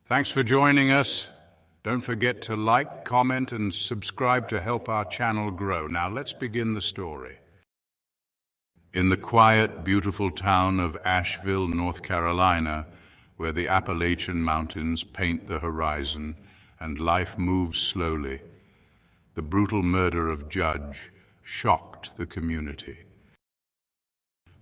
Thanks for joining us. Don't forget to like, comment, and subscribe to help our channel grow. Now let's begin the story. In the quiet, beautiful town of Asheville, North Carolina, where the Appalachian Mountains paint the horizon and life moves slowly, the brutal murder of Judge shocked the community.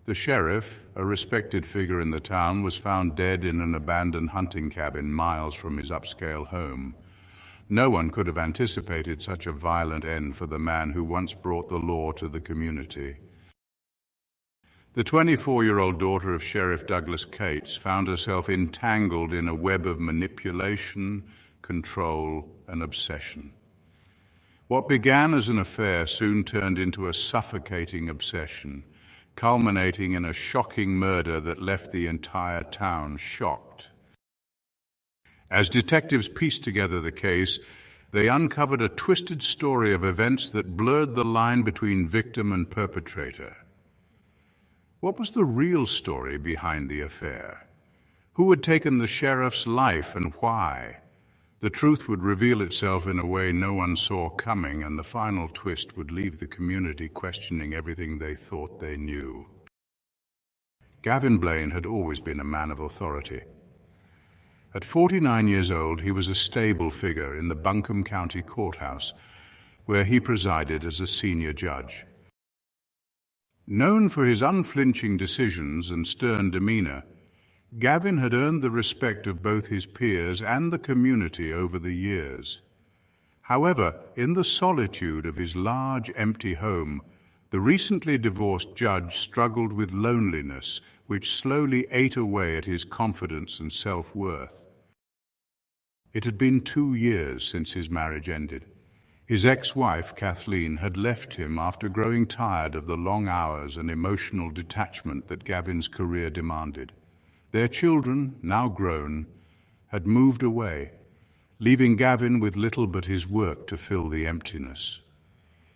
The sheriff, a respected figure in the town, was found dead in an abandoned hunting cabin miles from his upscale home. No one could have anticipated such a violent end for the man who once brought the law to the community. The 24-year-old daughter of Sheriff Douglas Cates found herself entangled in a web of manipulation, control, and obsession. What began as an affair soon turned into a suffocating obsession, culminating in a shocking murder that left the entire town shocked. As detectives pieced together the case, they uncovered a twisted story of events that blurred the line between victim and perpetrator. What was the real story behind the affair? Who had taken the sheriff's life and why? The truth would reveal itself in a way no one saw coming, and the final twist would leave the community questioning everything they thought they knew. Gavin Blaine had always been a man of authority. At 49 years old, he was a stable figure in the Buncombe County Courthouse, where he presided as a senior judge. Known for his unflinching decisions and stern demeanor, Gavin had earned the respect of both his peers and the community over the years. However, in the solitude of his large, empty home, the recently divorced judge struggled with loneliness, which slowly ate away at his confidence and self-worth. It had been 2 years since his marriage ended. His ex-wife, Kathleen, had left him after growing tired of the long hours and emotional detachment that Gavin's career demanded. Their children, now grown, had moved away, leaving Gavin with little but his work to fill the emptiness.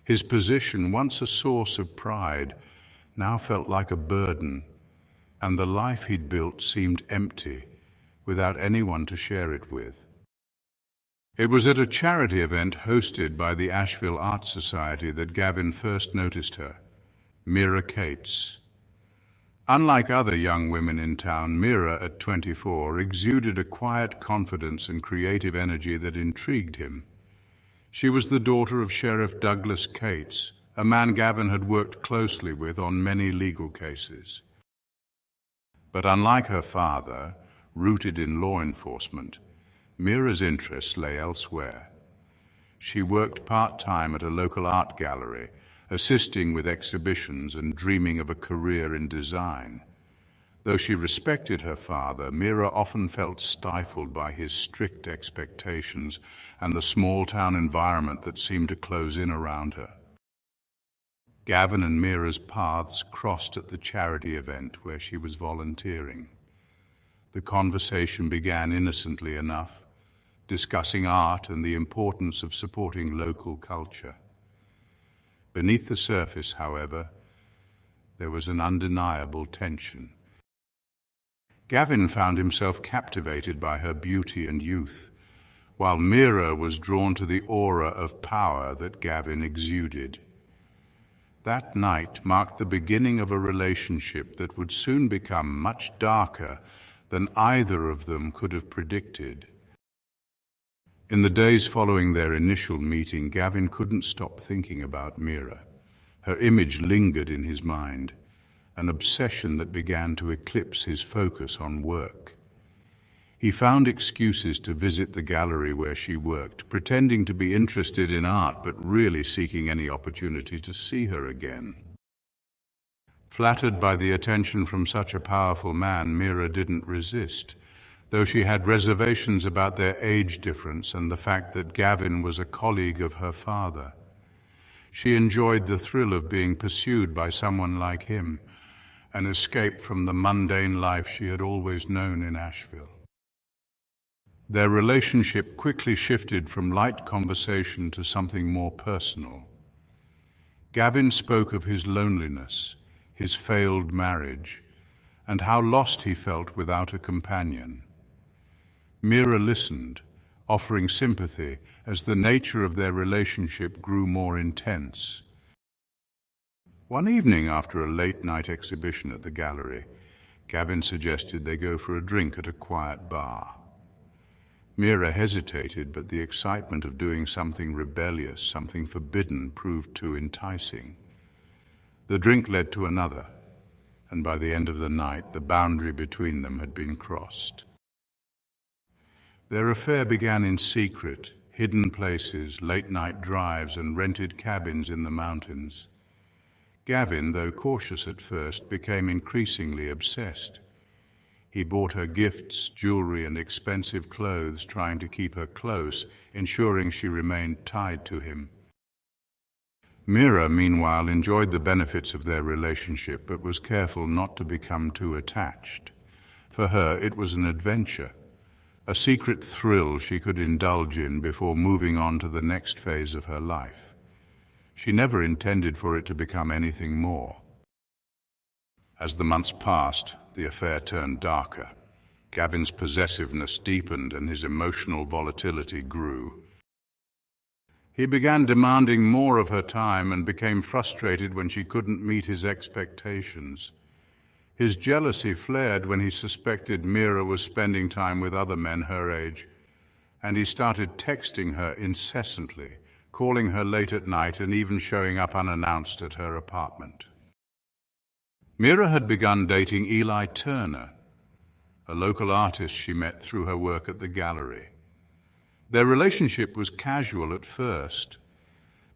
His position, once a source of pride, now felt like a burden, and the life he'd built seemed empty, without anyone to share it with. It was at a charity event hosted by the Asheville Art Society that Gavin first noticed her, Meera Cates. Unlike other young women in town, Meera, at 24, exuded a quiet confidence and creative energy that intrigued him. She was the daughter of Sheriff Douglas Cates, a man Gavin had worked closely with on many legal cases. But unlike her father, rooted in law enforcement, Meera's interests lay elsewhere. She worked part-time at a local art gallery, assisting with exhibitions and dreaming of a career in design. Though she respected her father, Meera often felt stifled by his strict expectations and the small-town environment that seemed to close in around her. Gavin and Meera's paths crossed at the charity event where she was volunteering. The conversation began innocently enough, discussing art and the importance of supporting local culture. Beneath the surface, however, there was an undeniable tension. Gavin found himself captivated by her beauty and youth, while Meera was drawn to the aura of power that Gavin exuded. That night marked the beginning of a relationship that would soon become much darker than either of them could have predicted. In the days following their initial meeting, Gavin couldn't stop thinking about Meera. Her image lingered in his mind, an obsession that began to eclipse his focus on work. He found excuses to visit the gallery where she worked, pretending to be interested in art but really seeking any opportunity to see her again. Flattered by the attention from such a powerful man, Meera didn't resist, though she had reservations about their age difference and the fact that Gavin was a colleague of her father. She enjoyed the thrill of being pursued by someone like him, an escape from the mundane life she had always known in Asheville. Their relationship quickly shifted from light conversation to something more personal. Gavin spoke of his loneliness, his failed marriage, and how lost he felt without a companion. Meera listened, offering sympathy as the nature of their relationship grew more intense. One evening after a late-night exhibition at the gallery, Gavin suggested they go for a drink at a quiet bar. Meera hesitated, but the excitement of doing something rebellious, something forbidden, proved too enticing. The drink led to another, and by the end of the night, the boundary between them had been crossed. Their affair began in secret, hidden places, late-night drives, and rented cabins in the mountains. Gavin, though cautious at first, became increasingly obsessed. He bought her gifts, jewelry, and expensive clothes, trying to keep her close, ensuring she remained tied to him. Meera, meanwhile, enjoyed the benefits of their relationship, but was careful not to become too attached. For her, it was an adventure, a secret thrill she could indulge in before moving on to the next phase of her life. She never intended for it to become anything more. As the months passed, the affair turned darker. Gavin's possessiveness deepened and his emotional volatility grew. He began demanding more of her time and became frustrated when she couldn't meet his expectations. His jealousy flared when he suspected Meera was spending time with other men her age, and he started texting her incessantly, calling her late at night and even showing up unannounced at her apartment. Meera had begun dating Eli Turner, a local artist she met through her work at the gallery. Their relationship was casual at first,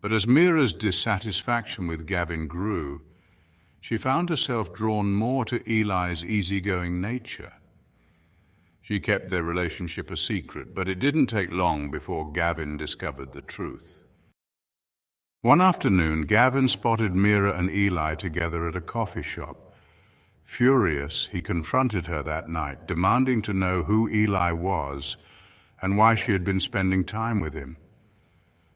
but as Meera's dissatisfaction with Gavin grew, she found herself drawn more to Eli's easygoing nature. She kept their relationship a secret, but it didn't take long before Gavin discovered the truth. One afternoon, Gavin spotted Meera and Eli together at a coffee shop. Furious, he confronted her that night, demanding to know who Eli was and why she had been spending time with him.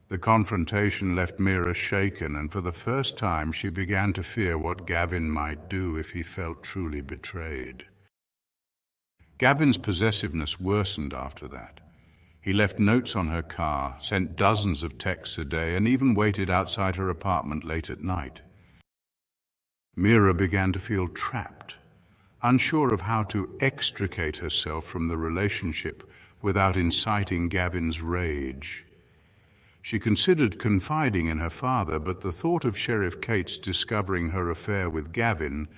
The confrontation left Meera shaken, and for the first time she began to fear what Gavin might do if he felt truly betrayed. Gavin's possessiveness worsened after that. He left notes on her car, sent dozens of texts a day, and even waited outside her apartment late at night. Meera began to feel trapped, unsure of how to extricate herself from the relationship without inciting Gavin's rage. She considered confiding in her father, but the thought of Sheriff Cates discovering her affair with Gavin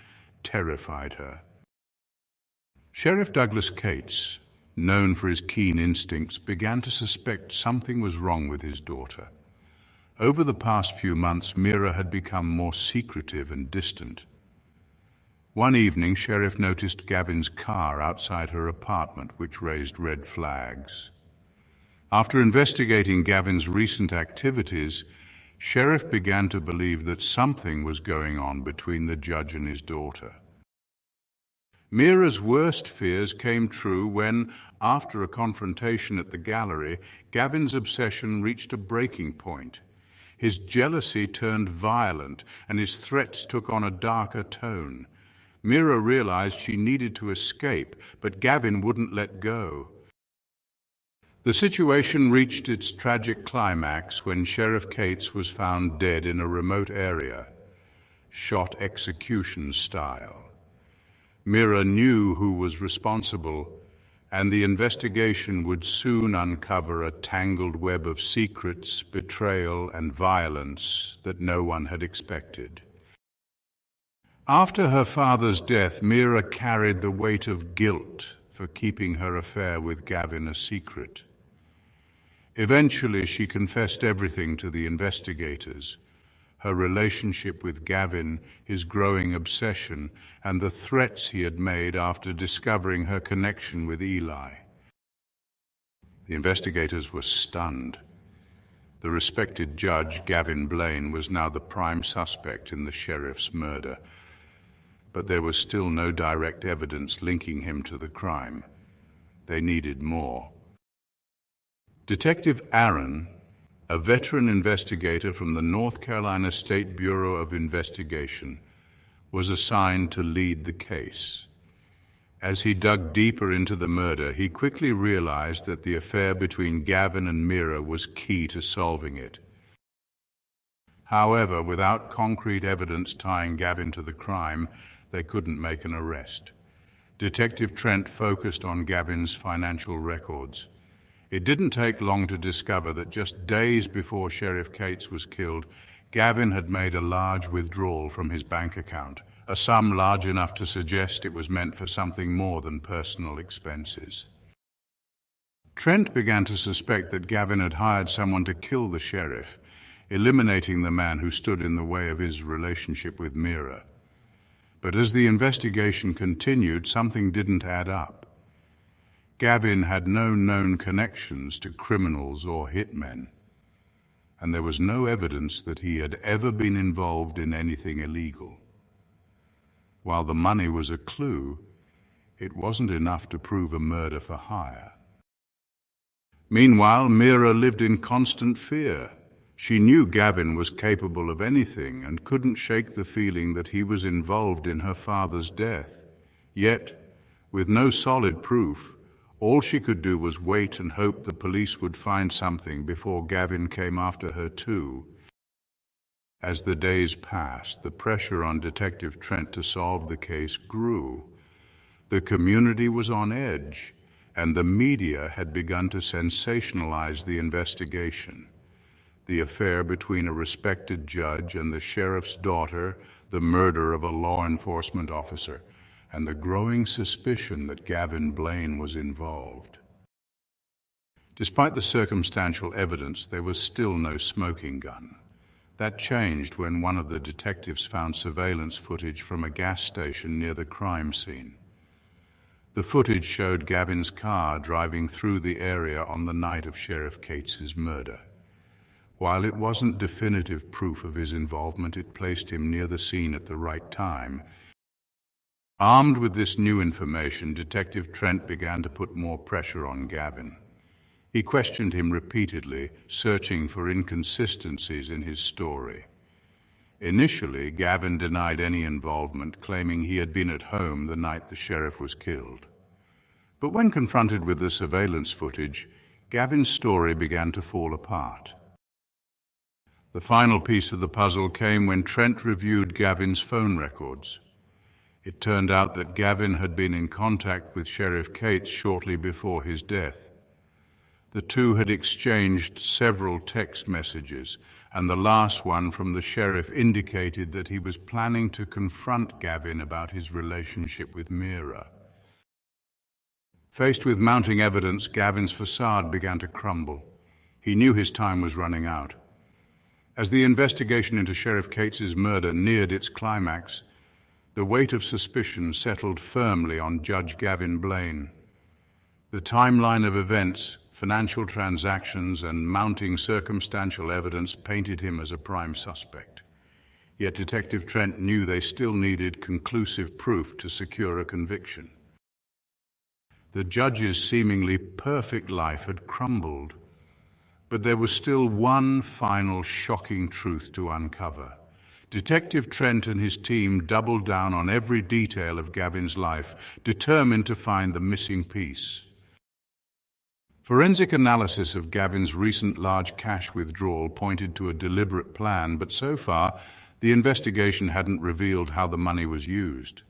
terrified her. Sheriff Douglas Cates, known for his keen instincts, began to suspect something was wrong with his daughter. Over the past few months, Meera had become more secretive and distant. One evening, Sheriff noticed Gavin's car outside her apartment, which raised red flags. After investigating Gavin's recent activities, Sheriff began to believe that something was going on between the judge and his daughter. Meera's worst fears came true when, after a confrontation at the gallery, Gavin's obsession reached a breaking point. His jealousy turned violent, and his threats took on a darker tone. Meera realized she needed to escape, but Gavin wouldn't let go. The situation reached its tragic climax when Sheriff Cates was found dead in a remote area, shot execution style. Meera knew who was responsible, and the investigation would soon uncover a tangled web of secrets, betrayal, and violence that no one had expected. After her father's death, Meera carried the weight of guilt for keeping her affair with Gavin a secret. Eventually, she confessed everything to the investigators: her relationship with Gavin, his growing obsession, and the threats he had made after discovering her connection with Eli. The investigators were stunned. The respected Judge Gavin Blaine was now the prime suspect in the sheriff's murder, but there was still no direct evidence linking him to the crime. They needed more. Detective Aaron, a veteran investigator from the North Carolina State Bureau of Investigation, was assigned to lead the case. As he dug deeper into the murder, he quickly realized that the affair between Gavin and Meera was key to solving it. However, without concrete evidence tying Gavin to the crime, they couldn't make an arrest. Detective Trent focused on Gavin's financial records. It didn't take long to discover that just days before Sheriff Cates was killed, Gavin had made a large withdrawal from his bank account, a sum large enough to suggest it was meant for something more than personal expenses. Trent began to suspect that Gavin had hired someone to kill the sheriff, eliminating the man who stood in the way of his relationship with Meera. But as the investigation continued, something didn't add up. Gavin had no known connections to criminals or hitmen, and there was no evidence that he had ever been involved in anything illegal. While the money was a clue, it wasn't enough to prove a murder for hire. Meanwhile, Meera lived in constant fear. She knew Gavin was capable of anything and couldn't shake the feeling that he was involved in her father's death. Yet, with no solid proof, all she could do was wait and hope the police would find something before Gavin came after her too. As the days passed, the pressure on Detective Trent to solve the case grew. The community was on edge, and the media had begun to sensationalize the investigation. The affair between a respected judge and the sheriff's daughter, the murder of a law enforcement officer, and the growing suspicion that Gavin Blaine was involved. Despite the circumstantial evidence, there was still no smoking gun. That changed when one of the detectives found surveillance footage from a gas station near the crime scene. The footage showed Gavin's car driving through the area on the night of Sheriff Cates's murder. While it wasn't definitive proof of his involvement, it placed him near the scene at the right time. Armed with this new information, Detective Trent began to put more pressure on Gavin. He questioned him repeatedly, searching for inconsistencies in his story. Initially, Gavin denied any involvement, claiming he had been at home the night the sheriff was killed. But when confronted with the surveillance footage, Gavin's story began to fall apart. The final piece of the puzzle came when Trent reviewed Gavin's phone records. It turned out that Gavin had been in contact with Sheriff Cates shortly before his death. The two had exchanged several text messages, and the last one from the sheriff indicated that he was planning to confront Gavin about his relationship with Meera. Faced with mounting evidence, Gavin's facade began to crumble. He knew his time was running out. As the investigation into Sheriff Cates's murder neared its climax, the weight of suspicion settled firmly on Judge Gavin Blaine. The timeline of events, financial transactions, and mounting circumstantial evidence painted him as a prime suspect. Yet Detective Trent knew they still needed conclusive proof to secure a conviction. The judge's seemingly perfect life had crumbled, but there was still one final shocking truth to uncover. Detective Trent and his team doubled down on every detail of Gavin's life, determined to find the missing piece. Forensic analysis of Gavin's recent large cash withdrawal pointed to a deliberate plan, but so far, the investigation hadn't revealed how the money was used.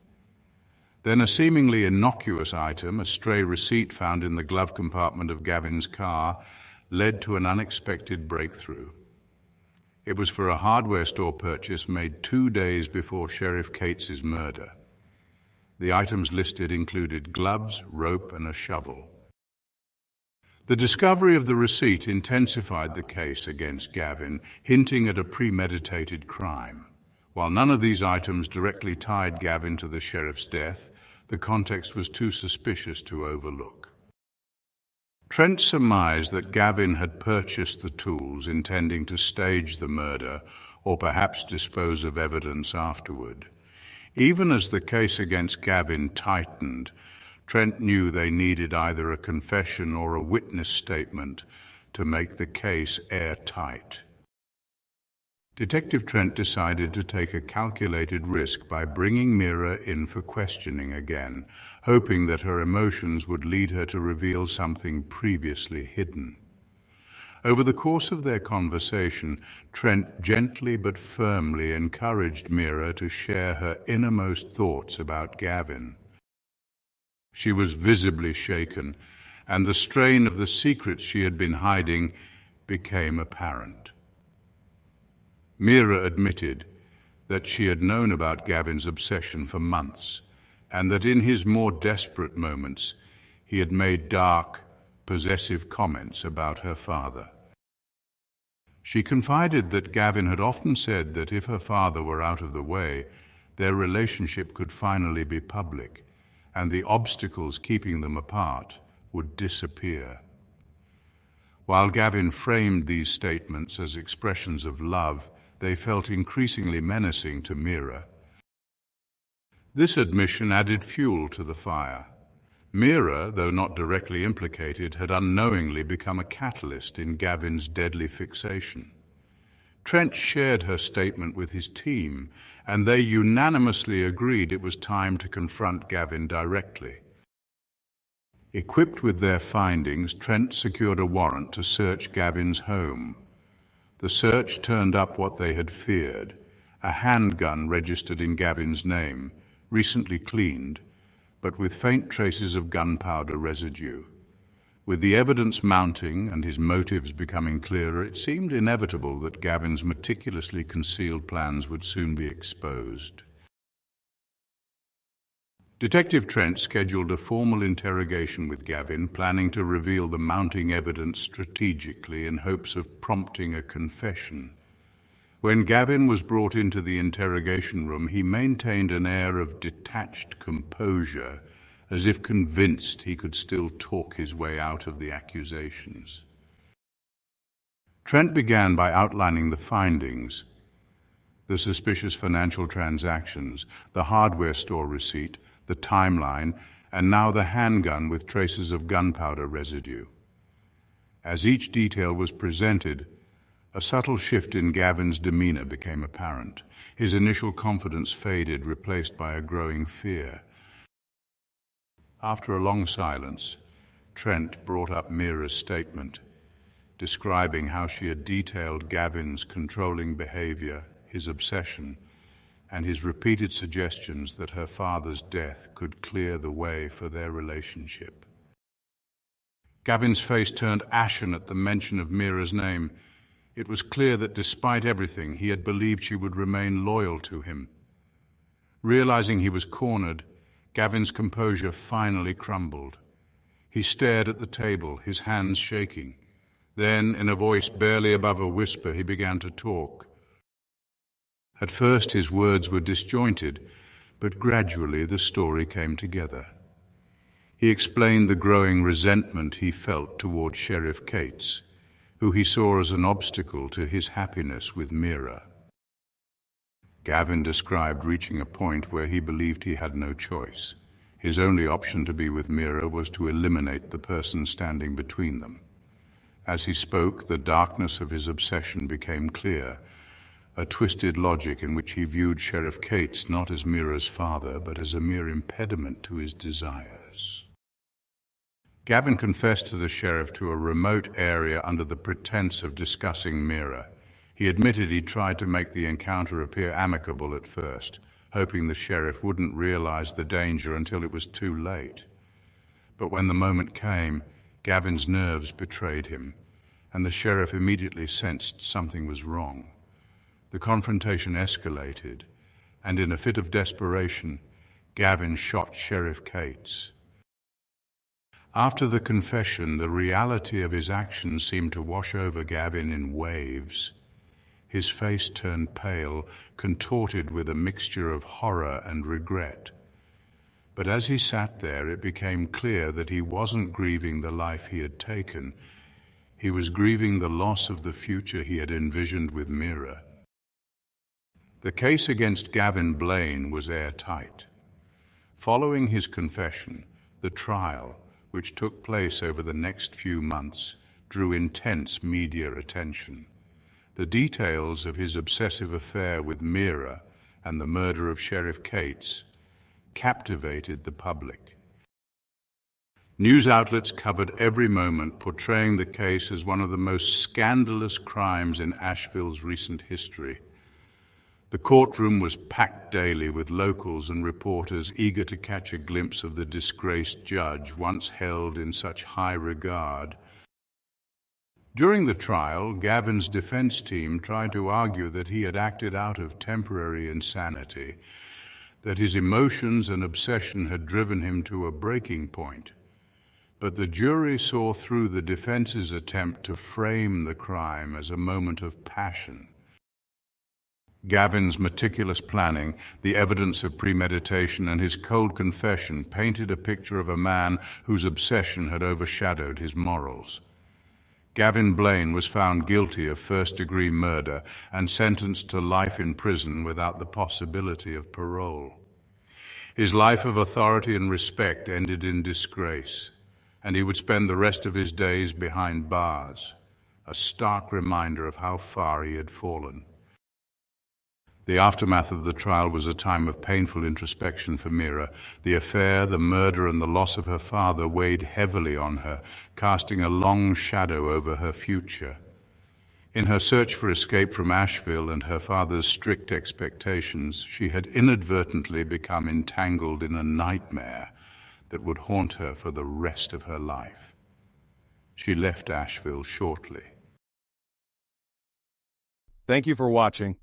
Then a seemingly innocuous item, a stray receipt found in the glove compartment of Gavin's car, led to an unexpected breakthrough. It was for a hardware store purchase made 2 days before Sheriff Cates's murder. The items listed included gloves, rope, and a shovel. The discovery of the receipt intensified the case against Gavin, hinting at a premeditated crime. While none of these items directly tied Gavin to the sheriff's death, the context was too suspicious to overlook. Trent surmised that Gavin had purchased the tools intending to stage the murder or perhaps dispose of evidence afterward. Even as the case against Gavin tightened, Trent knew they needed either a confession or a witness statement to make the case airtight. Detective Trent decided to take a calculated risk by bringing Meera in for questioning again, hoping that her emotions would lead her to reveal something previously hidden. Over the course of their conversation, Trent gently but firmly encouraged Meera to share her innermost thoughts about Gavin. She was visibly shaken, and the strain of the secrets she had been hiding became apparent. Meera admitted that she had known about Gavin's obsession for months, and that in his more desperate moments he had made dark, possessive comments about her father. She confided that Gavin had often said that if her father were out of the way, their relationship could finally be public, and the obstacles keeping them apart would disappear. While Gavin framed these statements as expressions of love, they felt increasingly menacing to Meera. This admission added fuel to the fire. Meera, though not directly implicated, had unknowingly become a catalyst in Gavin's deadly fixation. Trent shared her statement with his team, and they unanimously agreed it was time to confront Gavin directly. Equipped with their findings, Trent secured a warrant to search Gavin's home. The search turned up what they had feared: a handgun registered in Gavin's name, recently cleaned, but with faint traces of gunpowder residue. With the evidence mounting and his motives becoming clearer, it seemed inevitable that Gavin's meticulously concealed plans would soon be exposed. Detective Trent scheduled a formal interrogation with Gavin, planning to reveal the mounting evidence strategically in hopes of prompting a confession. When Gavin was brought into the interrogation room, he maintained an air of detached composure, as if convinced he could still talk his way out of the accusations. Trent began by outlining the findings: the suspicious financial transactions, the hardware store receipt, the timeline, and now the handgun with traces of gunpowder residue. As each detail was presented, a subtle shift in Gavin's demeanor became apparent. His initial confidence faded, replaced by a growing fear. After a long silence, Trent brought up Meera's statement, describing how she had detailed Gavin's controlling behavior, his obsession, and his repeated suggestions that her father's death could clear the way for their relationship. Gavin's face turned ashen at the mention of Meera's name. It was clear that despite everything, he had believed she would remain loyal to him. Realizing he was cornered, Gavin's composure finally crumbled. He stared at the table, his hands shaking. Then, in a voice barely above a whisper, he began to talk. At first his words were disjointed, but gradually the story came together. He explained the growing resentment he felt toward Sheriff Cates, who he saw as an obstacle to his happiness with Meera. Gavin described reaching a point where he believed he had no choice. His only option to be with Meera was to eliminate the person standing between them. As he spoke, the darkness of his obsession became clear, a twisted logic in which he viewed Sheriff Cates not as Meera's father, but as a mere impediment to his desires. Gavin confessed to the sheriff to a remote area under the pretense of discussing Meera. He admitted he'd tried to make the encounter appear amicable at first, hoping the sheriff wouldn't realize the danger until it was too late. But when the moment came, Gavin's nerves betrayed him, and the sheriff immediately sensed something was wrong. The confrontation escalated, and in a fit of desperation, Gavin shot Sheriff Cates. After the confession, the reality of his actions seemed to wash over Gavin in waves. His face turned pale, contorted with a mixture of horror and regret. But as he sat there, it became clear that he wasn't grieving the life he had taken. He was grieving the loss of the future he had envisioned with Meera. The case against Gavin Blaine was airtight. Following his confession, the trial, which took place over the next few months, drew intense media attention. The details of his obsessive affair with Meera and the murder of Sheriff Cates captivated the public. News outlets covered every moment, portraying the case as one of the most scandalous crimes in Asheville's recent history. The courtroom was packed daily with locals and reporters eager to catch a glimpse of the disgraced judge once held in such high regard. During the trial, Gavin's defense team tried to argue that he had acted out of temporary insanity, that his emotions and obsession had driven him to a breaking point. But the jury saw through the defense's attempt to frame the crime as a moment of passion. Gavin's meticulous planning, the evidence of premeditation, and his cold confession painted a picture of a man whose obsession had overshadowed his morals. Gavin Blaine was found guilty of first-degree murder and sentenced to life in prison without the possibility of parole. His life of authority and respect ended in disgrace, and he would spend the rest of his days behind bars, a stark reminder of how far he had fallen. The aftermath of the trial was a time of painful introspection for Meera. The affair, the murder, and the loss of her father weighed heavily on her, casting a long shadow over her future. In her search for escape from Asheville and her father's strict expectations, she had inadvertently become entangled in a nightmare that would haunt her for the rest of her life. She left Asheville shortly. Thank you for watching.